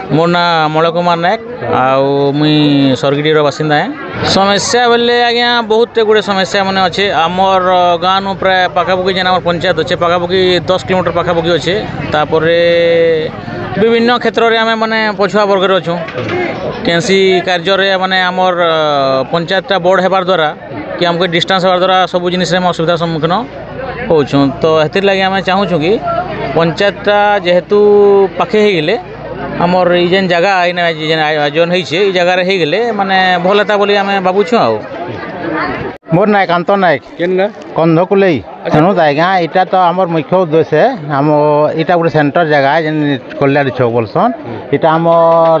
मो ना मलय कुमार नायक मुई सरगिडीर बासिंदा है। समस्या बोले आज्ञा बहुत गुड़े समस्या मैंने अच्छे आमर गाँव नु प्राय पाखापाखि जेन आम पंचायत अच्छे पाखापाखि 10 किलोमीटर पाखापाखि अच्छे तापर विभिन्न क्षेत्र में आम मैंने पछुआ वर्ग अच्छु कैंसी कार्य माने आमर पंचायतटा बड़ होबार द्वारा कि आमको डिस्टेंस होबार द्वारा सब जिनिस असुविधा सम्मुखीन होचुँ तो हेतिर लगे आम चाहूँ कि पंचायतटा जेहेतु पाखे हो गले आमर जेन जगह आयोजन होइछे जगह हो गले माने भल हेता बोली आम भावुँ। आ मोर नायक कांत नायक कंधकुले तेणु आज्ञा यहाँ तो आम मुख्य उद्देश्य आम यहाँ गोटे सेंटर जगह जेन कल्याणी छक बोलसन यहाँ आम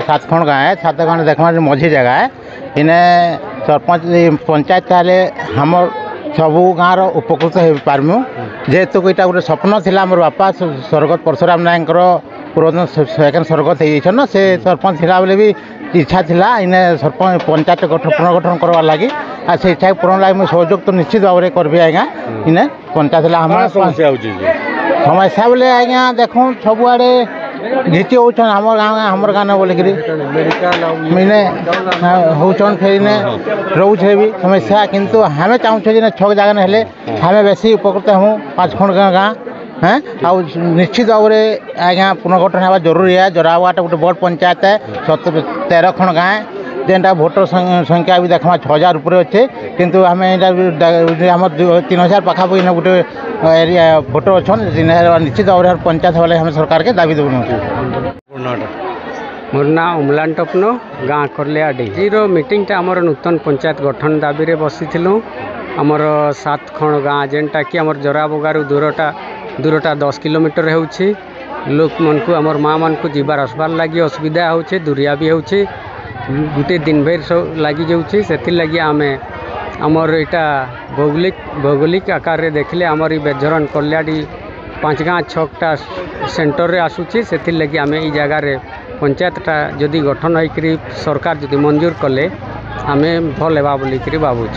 7 खंड गाँव है 7 खंड देखा मझी जगह है इने सरपंच पंचायत ताले हमर सबू गाँव उपकृत हो पारमु जेहेतु यहाँ गोटे स्वप्न था आम बापा स्वर्गत परशुराम नायक पुरातन सेकेंड स्वर्गत हो से सरपंच था बोले भी इच्छा था इने सरपंच पंचायत पुनर्गठन करवार लगी आ से इच्छा पूरण लगे मुझे सहयोग तो निश्चित भाव में करी आज्ञा इने पंचायत समस्या बोले आज्ञा देखूँ सबुआड़े घिची होमर गाँव बोलिक इने होचन फिर इने रोचे भी समस्या किंतु हमें चाहूँ छक जगह हेले हमें बेसी उपकृत हूँ 5 खंड गाँव हैं आ निश्चित भाव में आज्ञा पुनर्गठन होगा जरूरी है। जोरावाटा गोटे बड़ पंचायत है 13 खंड गाँव जेनटा भोटर संख्या भी देखा 6000 ऊपर अच्छे किंतु आम आम 3000 पाखापाखि गोटे एरिया भोटर अच्छा निश्चित भाव में पंचायत वाले हम सरकार के दाबी देवु। मोर ना उमलान टपनो गाँ करलियाडी मीटिंगटा आमर नूतन पंचायत गठन दाबी रे बसीलु आमर 7 खंड गाँ जेनटा कि आमर जराबगारू दूरटा 10 किलोमीटर होउछि लोक मन को आमर माँ मन को जीवार आसबार लगी असुविधा होउछि दूरिया भी होउछि गोटे दिन भर सब लगी जाऊँगी से लगी आमे आमर यहाँ भौगोलिक आकार रे देखले आमर ये बेजरन कल्याणी 5 गाँ 6टा सेंटर रे आसूची से लगी आमे ई जगह रे पंचायतटा जदि गठन होकर सरकार जदि मंजूर कले आमे भल हेबा बोलिक भावुँ।